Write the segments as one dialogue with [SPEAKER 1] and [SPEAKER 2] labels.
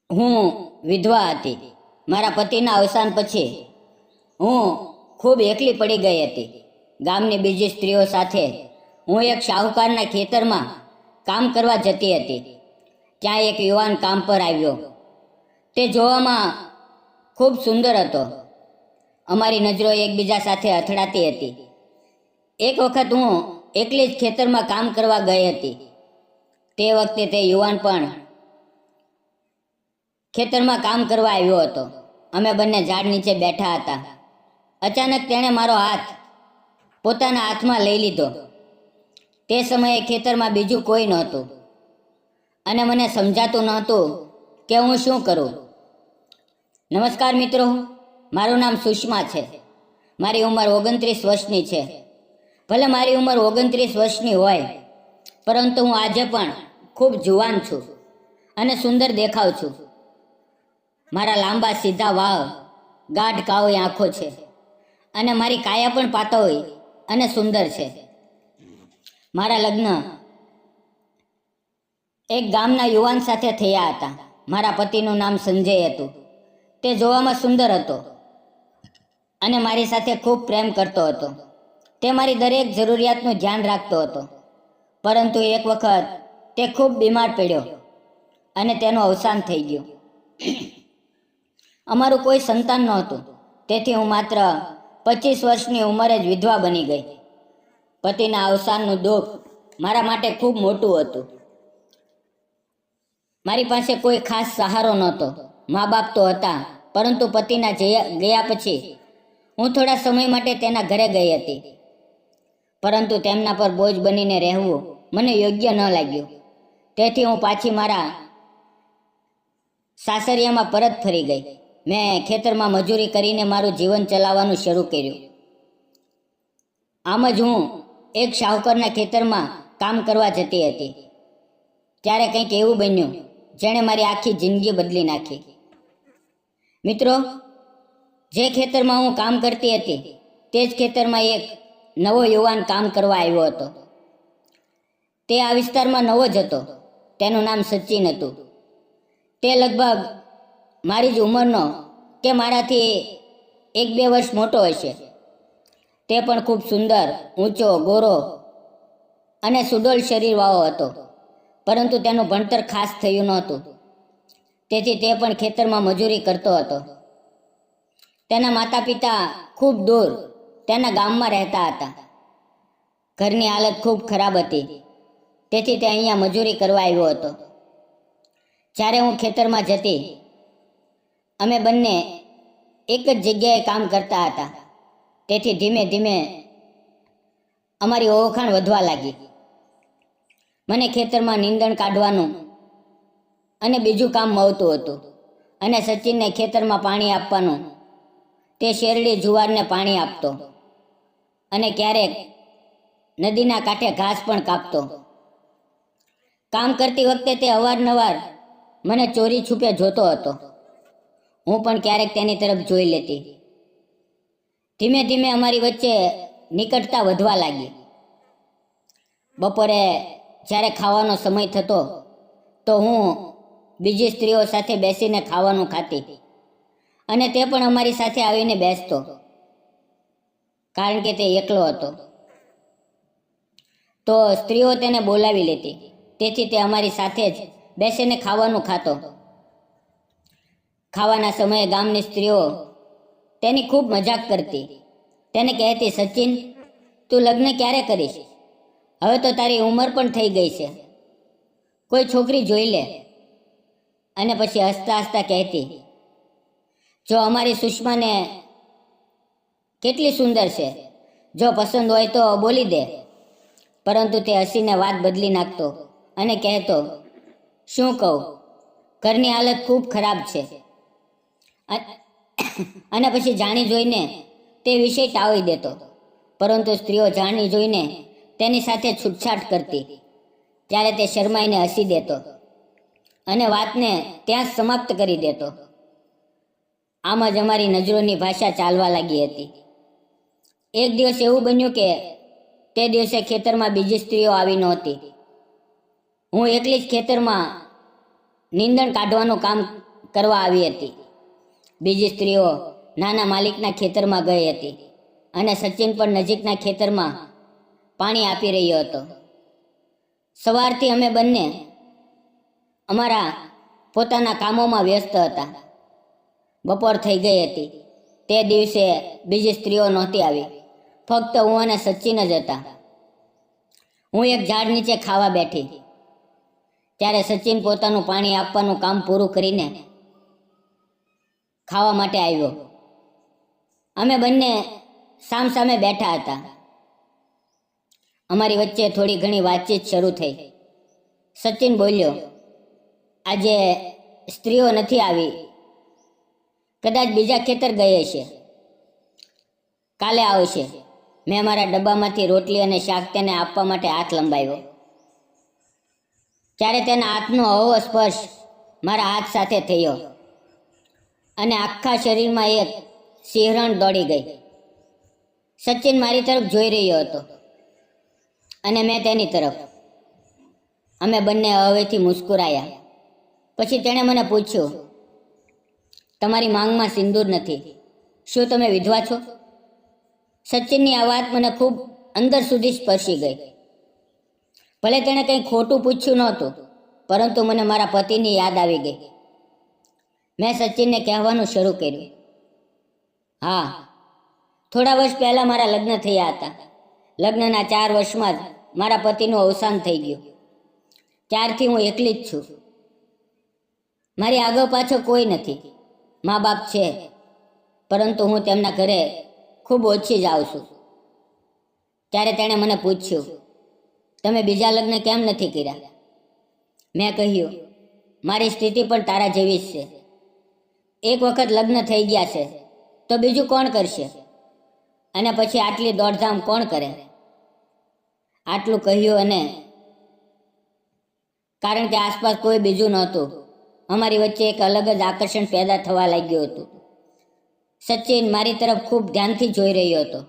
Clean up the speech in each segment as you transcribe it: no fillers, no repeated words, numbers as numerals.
[SPEAKER 1] હું વિધવા હતી. મારા પતિના અવસાન પછી હું ખૂબ એકલી પડી ગઈ હતી. ગામની બીજી સ્ત્રીઓ સાથે હું એક શાહુકારના ખેતરમાં કામ કરવા જતી હતી. ત્યાં એક યુવાન કામ પર આવ્યો. તે જોવામાં ખૂબ સુંદર હતો. અમારી નજરો એકબીજા સાથે અથડાતી હતી. એક વખત હું એકલી જ ખેતરમાં કામ કરવા ગઈ હતી. તે વખતે તે યુવાન પણ ખેતરમાં કામ કરવા આવ્યો હતો. અમે બંને ઝાડ નીચે બેઠા હતા. અચાનક તેણે મારો હાથ પોતાના હાથમાં લઈ લીધો. તે સમયે ખેતરમાં બીજું કોઈ નહોતું અને મને સમજાતું નહોતું કે હું શું કરું. નમસ્કાર મિત્રો, મારું નામ સુષ્મા છે. મારી ઉંમર 29 વર્ષની છે. ભલે મારી ઉંમર 29 વર્ષની હોય, પરંતુ હું આજે પણ ખૂબ જુવાન છું અને સુંદર દેખાઉં છું. મારા લાંબા સીધા વાળ, ગાઢ કાળી આંખો છે અને મારી કાયા પણ પાતળી અને સુંદર છે. મારા લગ્ન એક ગામના યુવાન સાથે થયા હતા. મારા પતિનું નામ સંજય હતું. તે જોવામાં સુંદર હતો અને મારી સાથે ખૂબ પ્રેમ કરતો હતો. તે મારી દરેક જરૂરિયાતનું ધ્યાન રાખતો હતો. પરંતુ એક વખત તે ખૂબ બીમાર પડ્યો અને તેનું અવસાન થઈ ગયું. અમારું કોઈ સંતાન નહોતું, તેથી હું માત્ર 25 વર્ષની ઉંમરે જ વિધવા બની ગઈ. પતિના અવસાનનું દુઃખ મારા માટે ખૂબ મોટું હતું. મારી પાસે કોઈ ખાસ સહારો નહોતો. મા બાપ તો હતા, પરંતુ પતિના ગયા પછી હું થોડા સમય માટે તેના ઘરે ગઈ હતી. પરંતુ તેમના પર બોજ બનીને રહેવું મને યોગ્ય ન લાગ્યું. તેથી હું પાછી મારા સાસરિયામાં પરત ફરી ગઈ. મેં ખેતરમાં મજૂરી કરીને મારું જીવન ચલાવવાનું શરૂ કર્યું. આમ જ હું એક શાહુકારના ખેતરમાં કામ કરવા જતી હતી. ત્યારે કંઈક એવું બન્યું જેણે મારી આખી જિંદગી બદલી નાખી. મિત્રો, જે ખેતરમાં હું કામ કરતી હતી તે જ ખેતરમાં એક નવો યુવાન કામ કરવા આવ્યો હતો. તે આ વિસ્તારમાં નવો જ હતો. તેનું નામ સચિન હતું. તે લગભગ મારી જ ઉંમરનો કે મારાથી 1-2 વર્ષ મોટો હશે. તે પણ ખૂબ સુંદર, ઊંચો, ગોરો અને સુડોળ શરીરવાળો હતો. પરંતુ તેનું ભણતર ખાસ થયું નહોતું, તેથી તે પણ ખેતરમાં મજૂરી કરતો હતો. તેના માતા પિતા ખૂબ દૂર તેના ગામમાં રહેતા હતા. ઘરની હાલત ખૂબ ખરાબ હતી, તેથી તે અહીંયા મજૂરી કરવા આવ્યો હતો. જ્યારે હું ખેતરમાં જતી, અમે બંને એક જ જગ્યાએ કામ કરતા હતા. તેથી ધીમે ધીમે અમારી ઓળખાણ વધવા લાગી. મને ખેતરમાં નીંદણ કાઢવાનું અને બીજું કામ મળતું હતું અને સચિનને ખેતરમાં પાણી આપવાનું. તે શેરડી જુવારને પાણી આપતો અને ક્યારેક નદીના કાંઠે ઘાસ પણ કાપતો. કામ કરતી વખતે તે અવારનવાર મને ચોરી છુપે જોતો હતો. હું પણ ક્યારેક તેની તરફ જોઈ લેતી. ધીમે ધીમે અમારી વચ્ચે નિકટતા વધવા લાગી. બપોરે જ્યારે ખાવાનો સમય થતો તો હું બીજી સ્ત્રીઓ સાથે બેસીને ખાવાનું ખાતી અને તે પણ અમારી સાથે આવીને બેસતો, કારણ કે તે એકલો હતો. તો સ્ત્રીઓ તેને બોલાવી લેતી, તેથી તે અમારી સાથે જ બેસીને ખાવાનું ખાતો. ખાવાના સમયે ગામની સ્ત્રીઓ તેની ખૂબ મજાક કરતી. તેને કહેતી, સચિન, તું લગ્ન ક્યારે કરીશ? હવે તો તારી ઉંમર પણ થઈ ગઈ છે. કોઈ છોકરી જોઈ લે. અને પછી હસતા હસતા કહેતી, જો અમારી સુષ્માને કેટલી સુંદર છે, જો પસંદ હોય તો બોલી દે. પરંતુ તે હસીને વાત બદલી નાખતો અને કહેતો, શું કહું, ઘરની હાલત ખૂબ ખરાબ છે. અને પછી જાણી જોઈને તે વિષય ટાળી દેતો. પરંતુ સ્ત્રીઓ જાણી જોઈને તેની સાથે છૂટછાટ કરતી. ત્યારે તે શરમાઈને હસી દેતો અને વાતને ત્યાં જ સમાપ્ત કરી દેતો. આમ જ અમારી નજરોની ભાષા ચાલવા લાગી હતી. એક દિવસ એવું બન્યું કે તે દિવસે ખેતરમાં બીજી સ્ત્રીઓ આવી નહોતી. હું એકલી જ ખેતરમાં નીંદણ કાઢવાનું કામ કરવા આવી હતી. બીજી સ્ત્રીઓ નાના માલિકના ખેતરમાં ગઈ હતી અને સચિન પણ નજીકના ખેતરમાં પાણી આપી રહ્યો હતો. સવારથી અમે બંને અમારા પોતાના કામોમાં વ્યસ્ત હતા. બપોર થઈ ગઈ હતી. તે દિવસે બીજી સ્ત્રીઓ નહોતી આવી. ફક્ત હું અને સચિન જ હતા. હું એક ઝાડ નીચે ખાવા બેઠી ત્યારે સચિન પોતાનું પાણી આપવાનું કામ પૂરું કરીને ખાવા માટે આવ્યો. અમે બંને સામસામે બેઠા હતા. અમારી વચ્ચે થોડી ઘણી વાતચીત શરૂ થઈ. સચિન બોલ્યો, આજે સ્ત્રીઓ નથી આવી, કદાચ બીજા ખેતર ગઈ હશે, કાલે આવશે. મેં મારા ડબ્બામાંથી રોટલી અને શાક તેને આપવા માટે હાથ લંબાવ્યો. ત્યારે તેના હાથનો હળવો સ્પર્શ મારા હાથ સાથે થયો અને આખા શરીરમાં એક સિંહરણ દોડી ગઈ. સચિન મારી તરફ જોઈ રહ્યો હતો અને મેં તેની તરફ. અમે બંને હવેથી મુસ્કુરાયા. પછી તેણે મને પૂછ્યું, તમારી માંગમાં સિંદૂર નથી, શું તમે વિધવા છો? સચિનની આ વાત મને ખૂબ અંદર સુધી સ્પર્શી ગઈ. ભલે તેણે કંઈ ખોટું પૂછ્યું નહોતું, પરંતુ મને મારા પતિની યાદ આવી ગઈ. મેં સચિનને કહેવાનું શરૂ કર્યું, હા, થોડા વર્ષ પહેલાં મારા લગ્ન થયા હતા. લગ્નના 4 વર્ષમાં જ મારા પતિનું અવસાન થઈ ગયું. ત્યારથી હું એકલી જ છું. મારી આગળ પાછળ કોઈ નથી. મા બાપ છે, પરંતુ હું તેમના ઘરે ખૂબ ઓછી જાઉં છું. ત્યારે તેણે મને પૂછ્યું, તમે બીજા લગ્ન કેમ નથી કર્યા? મેં કહ્યું, મારી સ્થિતિ પણ તારા જેવી જ છે. એક વખત લગ્ન થઈ ગયા છે તો બીજું કોણ કરશે? અને પછી આટલી દોડધામ કોણ કરે? આટલું કહ્યું અને કારણ કે આસપાસ કોઈ બીજું નહોતું, અમારી વચ્ચે એક અલગ જ આકર્ષણ પેદા થવા લાગ્યું હતું. સચિન મારી તરફ ખૂબ ધ્યાનથી જોઈ રહ્યો હતો.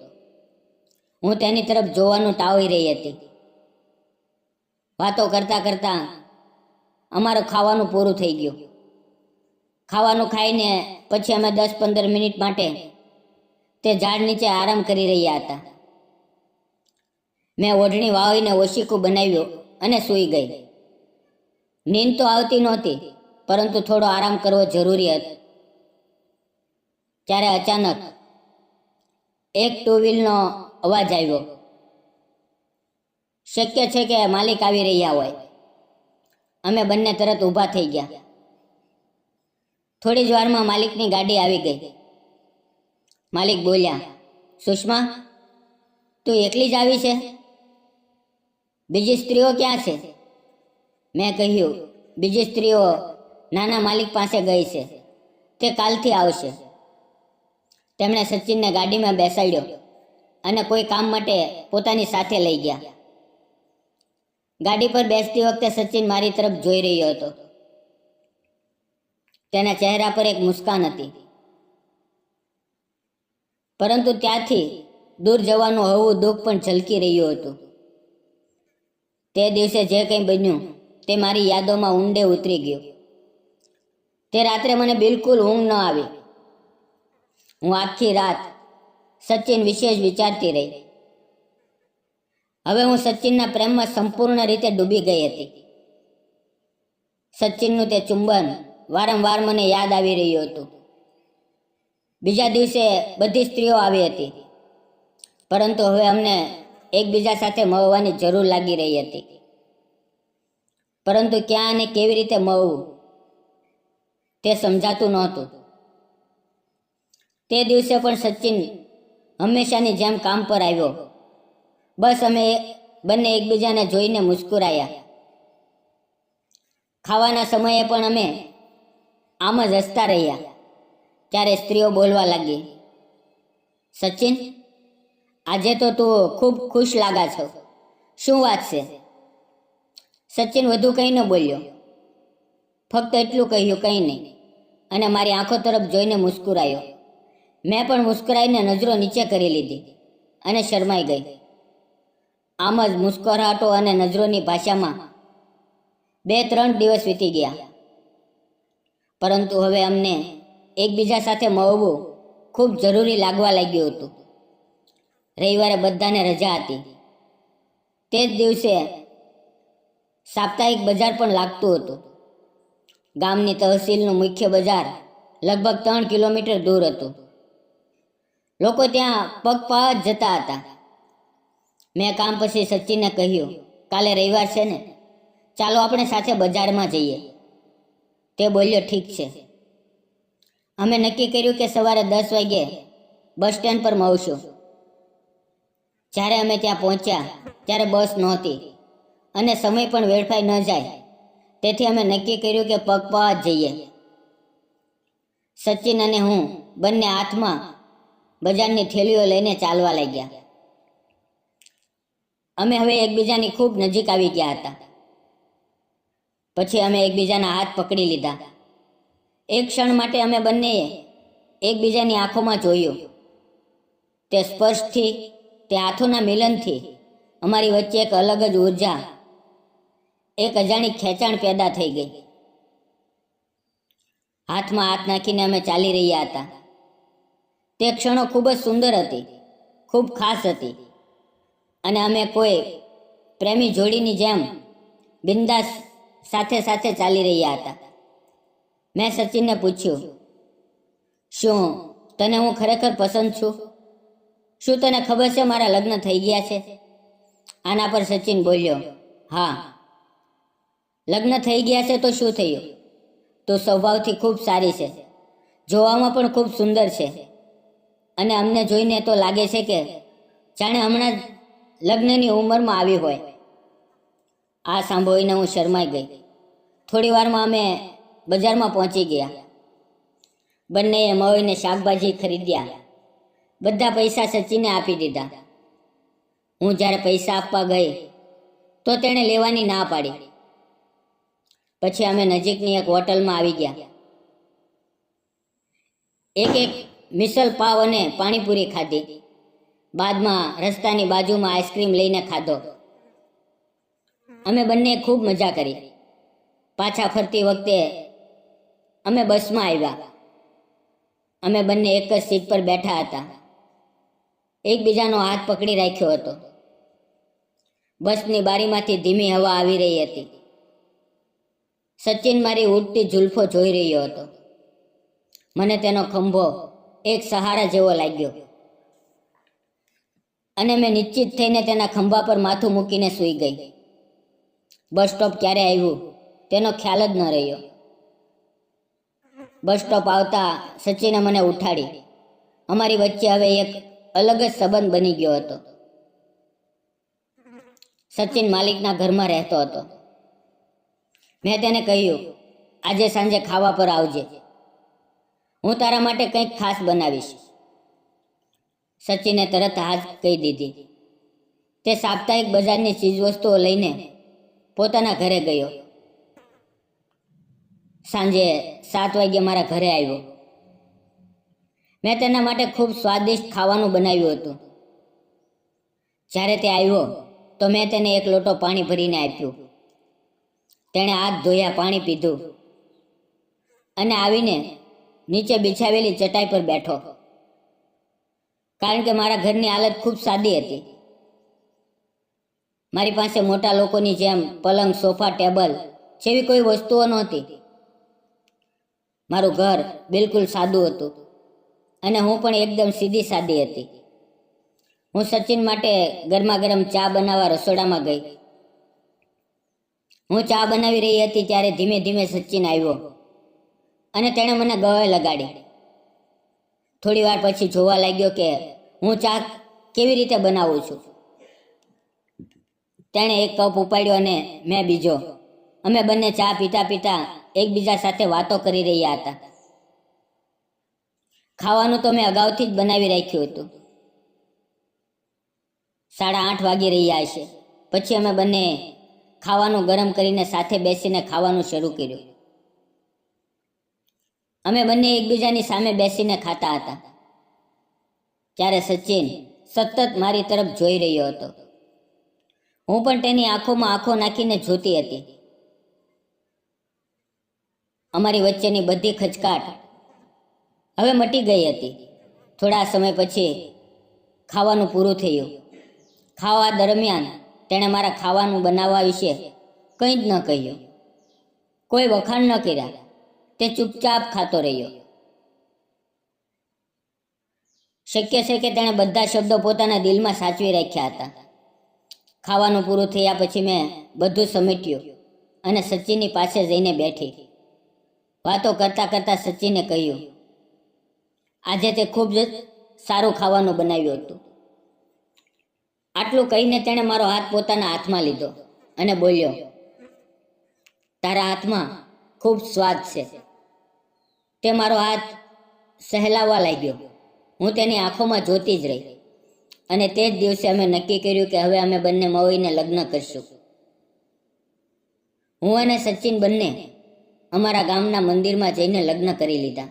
[SPEAKER 1] હું તેની તરફ જોવાનું ટાળી રહી હતી. વાતો કરતાં કરતાં અમારું ખાવાનું પૂરું થઈ ગયું. ખાવાનું ખાઈને પછી અમે 10-15 મિનિટ માટે તે ઝાડ નીચે આરામ કરી રહ્યા હતા. મેં ઓઢણી વાળીને ઓશીકું બનાવ્યું અને સૂઈ ગઈ. નીંદ તો આવતી નહોતી, પરંતુ થોડો આરામ કરવો જરૂરી હતો. ત્યારે અચાનક એક 2 વ્હીલનો અવાજ આવ્યો. શક્ય છે કે માલિક આવી રહ્યા હોય. અમે બંને તરત ઊભા થઈ ગયા. થોડી જ વારમાં માલિકની ગાડી આવી ગઈ. માલિક બોલ્યા, સુષ્મા, તું એકલી જ આવી છે? બીજી સ્ત્રીઓ ક્યાં છે? મેં કહ્યું, બીજી સ્ત્રીઓ નાના માલિક પાસે ગઈ છે, તે કાલથી આવશે. તેમણે સચિનને ગાડીમાં બેસાડ્યો અને કોઈ કામ માટે પોતાની સાથે લઈ ગયા. ગાડી પર બેસતી વખતે સચિન મારી તરફ જોઈ રહ્યો હતો. તેના ચહેરા પર એક મુસ્કાન હતી, પરંતુ ત્યાંથી દૂર જવાનું હળવું દુઃખ પણ ઝલકી રહ્યું હતું. તે દિવસે જે કંઈ બન્યું તે મારી યાદોમાં ઊંડે ઉતરી ગયું. તે રાત્રે મને બિલકુલ ઊંઘ ન આવી. હું આખી રાત સચિન વિશે જ વિચારતી રહી. હવે હું સચિનના પ્રેમમાં સંપૂર્ણ રીતે ડૂબી ગઈ હતી. સચિનનું તે ચુંબન વારંવાર મને યાદ આવી રહ્યું હતું. બીજા દિવસે બધી સ્ત્રીઓ આવી હતી, પરંતુ હવે અમને એકબીજા સાથે મળવાની જરૂર લાગી રહી હતી. પરંતુ ક્યાં અને કેવી રીતે મળવું તે સમજાતું નહોતું. તે દિવસે પણ સચિન હંમેશાની જેમ કામ પર આવ્યો. બસ અમે બંને એકબીજાને જોઈને મુસ્કુરાયા. ખાવાના સમયે પણ અમે આમ જ હસતા રહ્યા. ત્યારે સ્ત્રીઓ બોલવા લાગી, સચિન, આજે તો તું ખૂબ ખુશ લાગા છો, શું વાત છે? સચિન વધુ કંઈ ન બોલ્યો, ફક્ત એટલું કહ્યું, કંઈ નહીં, અને મારી આંખો તરફ જોઈને મુસ્કુરાયો. મેં પણ મુસ્કરાઈને નજરો નીચે કરી લીધી અને શરમાઈ ગઈ. આમ જ મુસ્કરાહટો અને નજરોની ભાષામાં 2-3 દિવસ વીતી ગયા. પરંતુ હવે અમને એકબીજા સાથે મળવું ખૂબ જરૂરી લાગવા લાગ્યું હતું. રવિવારે બધાને રજા હતી. તે જ દિવસે સાપ્તાહિક બજાર પણ લાગતું હતું. ગામની તહસીલનું મુખ્ય બજાર લગભગ 3 કિલોમીટર દૂર હતું. લોકો ત્યાં પગપાળા જ જતા હતા. મેં કામ પછી સચિનને કહ્યું, કાલે રવિવાર છે ને, ચાલો આપણે સાથે બજારમાં જઈએ. તે બોલ્યો, ઠીક છે. અમે નક્કી કર્યું કે સવારે 10 વાગ્યે બસ સ્ટેન્ડ પર મળશું. જ્યારે અમે ત્યાં પહોંચ્યા ત્યારે બસ નહોતી અને સમય પણ વેડફાઈ ન જાય, તેથી અમે નક્કી કર્યું કે પગપાળા જ જઈએ. સચિન અને હું બંને હાથમાં બજારની થેલીઓ લઈને ચાલવા લાગ્યા. અમે હવે એકબીજાની ખૂબ નજીક આવી ગયા હતા. પછી અમે એકબીજાના હાથ પકડી લીધા. એક ક્ષણ માટે અમે બંનેએ એકબીજાની આંખોમાં જોયું. તે સ્પર્શથી, તે હાથોના મિલનથી અમારી વચ્ચે એક અલગ જ ઉર્જા, એક અજાણી ખેંચાણ પેદા થઈ ગઈ. હાથમાં હાથ નાખીને અમે ચાલી રહ્યા હતા. તે ક્ષણો ખૂબ જ સુંદર હતી, ખૂબ ખાસ હતી, અને અમે કોઈ પ્રેમી જોડીની જેમ બિંદાસ સાથે સાથે ચાલી રહ્યા હતા. મેં સચિનને પૂછ્યું, શું તને હું ખરેખર પસંદ છું? શું તને ખબર છે મારા લગ્ન થઈ ગયા છે? આના પર સચિન બોલ્યો, હા. લગ્ન થઈ ગયા છે તો શું થયું? તો સ્વભાવથી ખૂબ સારી છે, જોવામાં પણ ખૂબ સુંદર છે, અને અમને જોઈને તો લાગે છે કે જાણે હમણાં જ લગ્નની ઉંમરમાં આવી હોય. આ સાંભળીને હું શરમાઈ ગઈ. થોડી વારમાં અમે બજારમાં પહોંચી ગયા. બંનેએ મળીને શાકભાજી ખરીદ્યા. બધા પૈસા સચિને આપી દીધા. હું જ્યારે પૈસા આપવા ગઈ તો તેણે લેવાની ના પાડી. પછી અમે નજીકની એક હોટલમાં આવી ગયા. એક મિસલ પાવ અને પાણીપુરી ખાધી. બાદમાં રસ્તાની બાજુમાં આઈસ્ક્રીમ લઈને ખાધો. અમે બંને ખૂબ મજા કરી. પાછા ફરતી વખતે અમે બસમાં આવ્યા. અમે બંને એક જ સીટ પર બેઠા હતા. એકબીજાનો હાથ પકડી રાખ્યો હતો. બસની બારીમાંથી ધીમી હવા આવી રહી હતી. સચિન મારી ઉડતી ઝુલ્ફો જોઈ રહ્યો હતો. મને તેનો ખંભો એક સહારા જેવો લાગ્યો, અને મેં નિશ્ચિત થઈને તેના ખંભા પર માથું મૂકીને સૂઈ ગઈ. બસ સ્ટોપ ક્યારે આવ્યું તેનો ખ્યાલ જ ન રહ્યો. બસ સ્ટોપ આવતા સચિને મને ઉઠાડી. અમારી વચ્ચે હવે એક અલગ જ સંબંધ બની ગયો હતો. સચિન માલિકના ઘરમાં રહેતો હતો. મેં તેને કહ્યું, આજે સાંજે ખાવા પર આવજે, હું તારા માટે કંઈક ખાસ બનાવીશ. સચિને તરત હા કહી દીધી. તે સાપ્તાહિક બજારની ચીજવસ્તુઓ લઈને પોતાના ઘરે ગયો. સાંજે 7 વાગ્યે મારા ઘરે આવ્યો. મેં તેના માટે ખૂબ સ્વાદિષ્ટ ખાવાનું બનાવ્યું હતું. જ્યારે તે આવ્યો તો મેં તેને એક લોટો પાણી ભરીને આપ્યું. તેણે હાથ ધોયા, પાણી પીધું અને આવીને નીચે બિછાવેલી ચટાઈ પર બેઠો. કારણ કે મારા ઘરની હાલત ખૂબ સાદી હતી. મારી પાસે મોટા લોકોની જેમ પલંગ, સોફા, ટેબલ જેવી કોઈ વસ્તુઓ નહોતી. મારું ઘર બિલકુલ સાદું હતું અને હું પણ એકદમ સીધી સાદી હતી. હું સચિન માટે ગરમા ગરમ ચા બનાવવા રસોડામાં ગઈ. હું ચા બનાવી રહી હતી ત્યારે ધીમે ધીમે સચિન આવ્યો અને તેણે મને ગળે લગાડી. થોડી વાર પછી જોવા લાગ્યો કે હું ચા કેવી રીતે બનાવું છું. તેણે એક કપ ઉપાડ્યો અને મેં બીજો. અમે બંને ચા પીતા પીતા એકબીજા સાથે વાતો કરી રહ્યા હતા. ખાવાનું તો મેં અગાઉથી જ બનાવી રાખ્યું હતું. 8:30 વાગી રહ્યા હશે. પછી અમે બંને ખાવાનું ગરમ કરીને સાથે બેસીને ખાવાનું શરૂ કર્યું. અમે બંને એકબીજાની સામે બેસીને ખાતા હતા ત્યારે સચિન સતત મારી તરફ જોઈ રહ્યો હતો. હું પણ તેની આંખોમાં આંખો નાખીને જોતી હતી. અમારી વચ્ચેની બધી ખચકાટ હવે મટી ગઈ હતી. થોડા સમય પછી ખાવાનું પૂરું થયું. ખાવા દરમિયાન તેણે મારા ખાવાનું બનાવવા વિશે કંઈ જ ન કહ્યું, કોઈ વખાણ ન કર્યા. તે ચૂપચાપ ખાતો રહ્યો. શક્ય છે કે તેણે બધા શબ્દો પોતાના દિલમાં સાચવી રાખ્યા હતા. ખાવાનું પૂરું થયા પછી મેં બધું સમેટ્યું અને સચિનની પાસે જઈને બેઠી. વાતો કરતાં કરતાં સચિને કહ્યું, આજે તે ખૂબ જ સારું ખાવાનું બનાવ્યું હતું. આટલું કહીને તેણે મારો હાથ પોતાના હાથમાં લીધો અને બોલ્યો, તારા હાથમાં ખૂબ સ્વાદ છે. તે મારો હાથ સહેલાવવા લાગ્યો. હું તેની આંખોમાં જોતી જ રહી અને તે જ દિવસે અમે નક્કી કર્યું કે હવે અમે બંને મળીને લગ્ન કરશું. હું અને સચિન બંને અમારા ગામના મંદિરમાં જઈને લગ્ન કરી લીધા.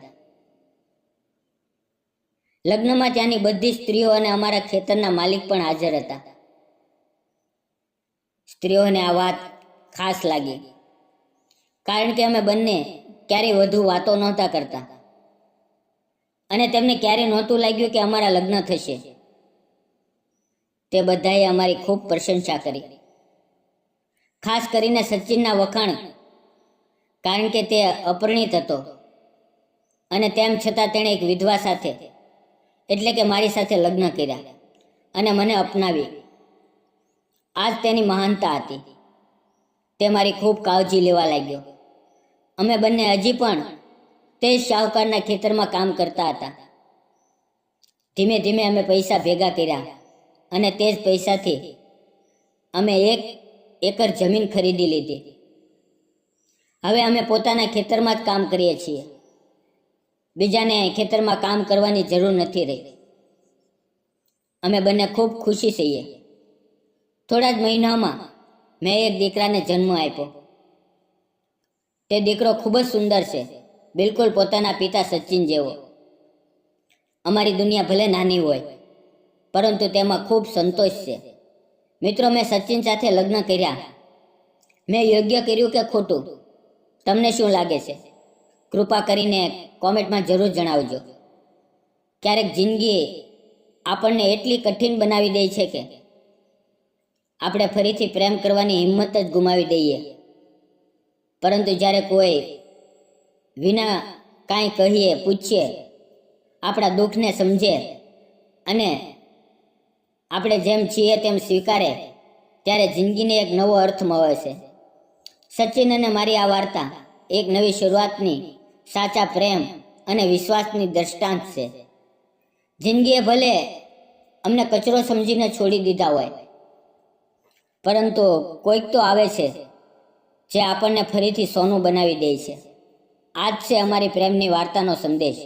[SPEAKER 1] લગ્નમાં ત્યાંની બધી સ્ત્રીઓ અને અમારા ખેતરના માલિક પણ હાજર હતા. સ્ત્રીઓને આ વાત ખાસ લાગી, કારણ કે અમે બંને ક્યારેય વધુ વાતો નહોતા કરતા અને તેમને ક્યારેય નહોતું લાગ્યું કે અમારા લગ્ન થશે. તે બધાએ અમારી ખૂબ પ્રશંસા કરી, ખાસ કરીને સચિનના વખાણ, કારણ કે તે અપરિણિત હતો અને તેમ છતાં તેણે એક વિધવા સાથે, એટલે કે મારી સાથે લગ્ન કર્યા અને મને અપનાવી. આ જ તેની મહાનતા હતી. તે મારી ખૂબ કાળજી લેવા લાગ્યો. અમે બંને હજી પણ તે જ શાહુકારના ખેતરમાં કામ કરતા હતા. ધીમે ધીમે અમે પૈસા ભેગા કર્યા અને તે જ પૈસાથી અમે 1 એકર જમીન ખરીદી લીધી. હવે અમે પોતાના ખેતરમાં જ કામ કરીએ છીએ. બીજાને ખેતરમાં કામ કરવાની જરૂર નથી રહી. અમે બંને ખૂબ ખુશી છીએ. થોડા જ મહિનામાં મેં એક દીકરાને જન્મ આપ્યો. તે દીકરો ખૂબ જ સુંદર છે, બિલકુલ પોતાના પિતા સચિન જેવો. અમારી દુનિયા ભલે નાની હોય, પરંતુ તેમાં ખૂબ સંતોષ છે. મિત્રો, મેં સચિન સાથે લગ્ન કર્યા. મેં યોગ્ય કર્યું કે ખોટું? તમને શું લાગે છે? કૃપા કરીને કોમેન્ટમાં જરૂર જણાવજો. ક્યારેક જિંદગી આપણને એટલી કઠિન બનાવી દે છે કે આપણે ફરીથી પ્રેમ કરવાની હિંમત જ ગુમાવી દઈએ. પરંતુ જ્યારે કોઈ વિના કાંઈ કહીએ પૂછીએ આપણા દુઃખને સમજે અને આપણે જેમ છીએ તેમ સ્વીકારે, ત્યારે જિંદગીને એક નવો અર્થ મળે છે. સચિન અને મારી આ વાર્તા એક નવી શરૂઆતની, સાચા પ્રેમ અને વિશ્વાસની દ્રષ્ટાંત છે. જિંદગીએ ભલે અમને કચરો સમજીને છોડી દીધા હોય, પરંતુ કોઈક તો આવે છે જે આપણને ફરીથી સોનું બનાવી દે છે. આ જ છે અમારી પ્રેમની વાર્તાનો સંદેશ.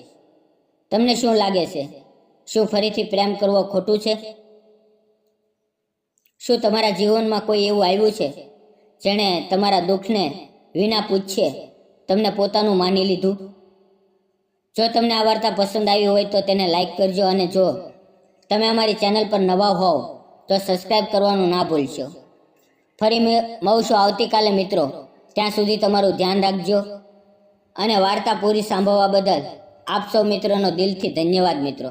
[SPEAKER 1] તમને શું લાગે છે? શું ફરીથી પ્રેમ કરવો ખોટું છે? શું તમારા જીવનમાં કોઈ એવું આવ્યું છે જેણે તમારા દુઃખને વિના પૂછે તમને પોતાનું માની લીધું? જો તમને આ વાર્તા પસંદ આવી હોય તો તેને લાઈક કરજો અને જો તમે અમારી ચેનલ પર નવા હોવ તો સબસ્ક્રાઈબ કરવાનું ના ભૂલશો. ફરી મળશું આવતીકાલે મિત્રો. ત્યાં સુધી તમારું ધ્યાન રાખજો અને વાર્તા પૂરી સાંભળવા બદલ આપ સૌ મિત્રોનો દિલથી ધન્યવાદ મિત્રો.